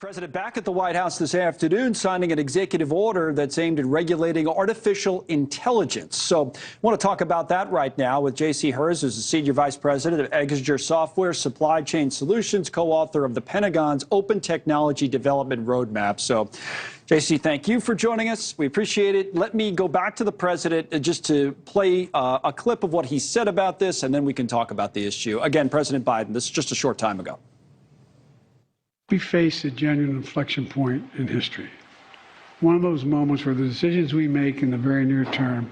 President back at the White House this afternoon signing an executive order that's aimed at regulating artificial intelligence. So I want to talk about that right now with J.C. Herz, who's the Senior Vice President of Exiger Software Supply Chain Solutions, co-author of the Pentagon's Open Technology Development Roadmap. So, J.C., thank you for joining us. We appreciate it. Let me go back to the president just to play a clip of what he said about this, and then we can talk about the issue. Again, President Biden, this is just a short time ago. We face a genuine inflection point in history. One of those moments where the decisions we make in the very near term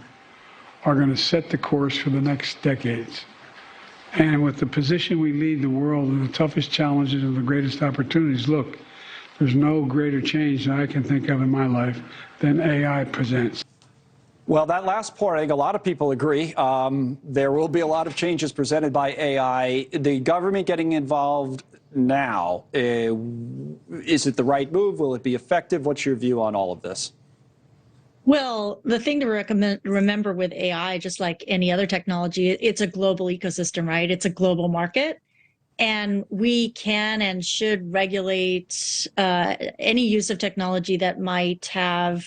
are going to set the course for the next decades. And with the position we lead the world in the toughest challenges and the greatest opportunities, look, there's no greater change that I can think of in my life than AI presents. Well, that last part, I think a lot of people agree. There will be a lot of changes presented by AI. The government getting involved now, is it the right move? Will it be effective? What's your view on all of this? Well, the thing to remember with AI, just like any other technology, it's a global ecosystem, right? It's a global market. And we can and should regulate any use of technology that might have,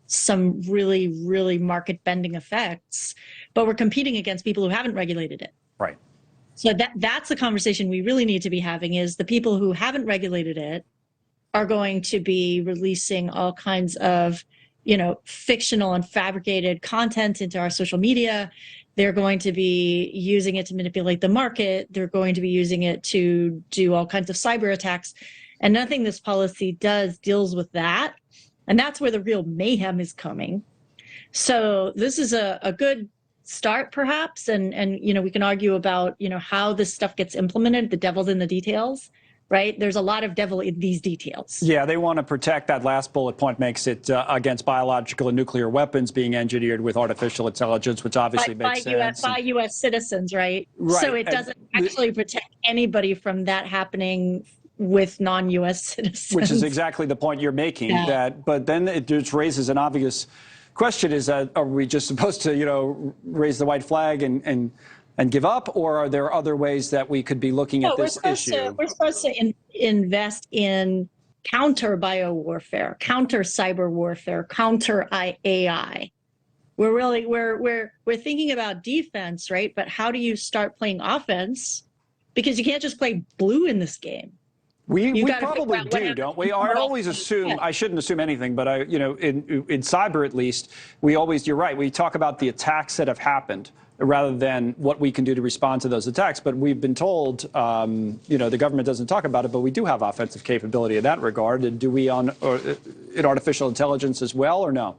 some really, really market-bending effects. But we're competing against people who haven't regulated it. Right. So that's the conversation we really need to be having, is the people who haven't regulated it are going to be releasing all kinds of, fictional and fabricated content into our social media. They're going to be using it to manipulate the market. They're going to be using it to do all kinds of cyber attacks. And nothing this policy does deals with that. And that's where the real mayhem is coming. So this is a good start, perhaps. And we can argue about, how this stuff gets implemented. The devil's in the details, right? There's a lot of devil in these details. Yeah, they want to protect, that last bullet point makes it against biological and nuclear weapons being engineered with artificial intelligence, which obviously makes sense. By U.S. citizens, right? So it doesn't actually protect anybody from that happening with non-U.S. citizens. Which is exactly the point you're making. Yeah. But then it just raises an obvious question: is that, are we just supposed to, raise the white flag and give up, or are there other ways that we could be looking at this issue? We're supposed to invest in counter biowarfare, counter cyber warfare, counter AI. We're thinking about defense, right? But how do you start playing offense? Because you can't just play blue in this game. We probably do, don't we? I always assume, I shouldn't assume anything, but in cyber at least, you're right, we talk about the attacks that have happened rather than what we can do to respond to those attacks. But we've been told, the government doesn't talk about it, but we do have offensive capability in that regard. And do we in artificial intelligence as well, or no?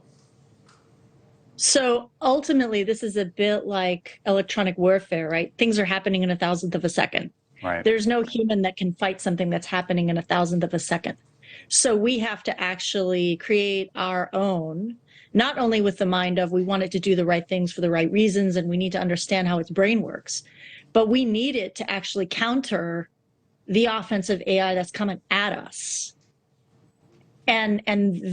So ultimately, this is a bit like electronic warfare, right? Things are happening in a thousandth of a second. Right. There's no human that can fight something that's happening in a thousandth of a second. So we have to actually create our own, not only with the mind of we want it to do the right things for the right reasons, and we need to understand how its brain works, but we need it to actually counter the offensive AI that's coming at us. And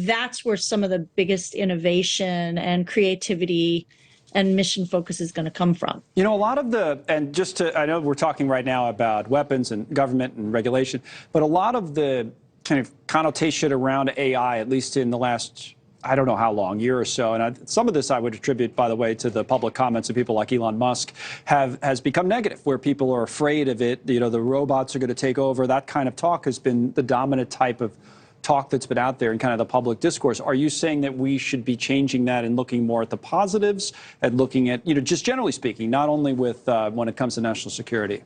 that's where some of the biggest innovation and creativity and mission focus is going to come from. A lot of I know we're talking right now about weapons and government and regulation, but a lot of the kind of connotation around AI, at least in the last, I don't know how long, year or so, and some of this I would attribute, by the way, to the public comments of people like Elon Musk, has become negative, where people are afraid of it. The robots are going to take over. That kind of talk has been the dominant type of talk that's been out there in kind of the public discourse. Are you saying that we should be changing that and looking more at the positives and looking at, just generally speaking, not only with when it comes to national security?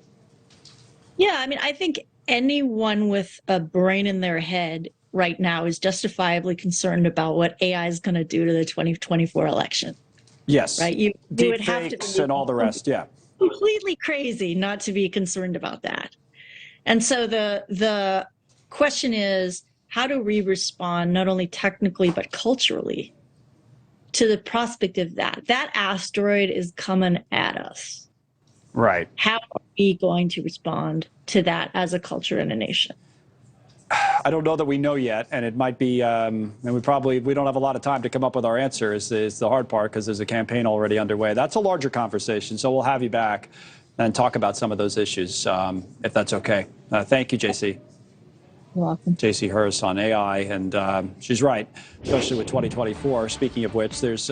Yeah, I mean, I think anyone with a brain in their head right now is justifiably concerned about what AI is going to do to the 2024 election. Yes. Right? You would have to be and all the rest, yeah. Completely crazy not to be concerned about that. And so the question is, how do we respond not only technically but culturally to the prospect of that? That asteroid is coming at us. Right. How are we going to respond to that as a culture and a nation? I don't know that we know yet, and it might be, and we don't have a lot of time to come up with our answer is the hard part, because there's a campaign already underway. That's a larger conversation, so we'll have you back and talk about some of those issues, if that's okay. Thank you, JC. You're welcome. J.C. Herz on AI, and she's right, especially with 2024. Speaking of which, there's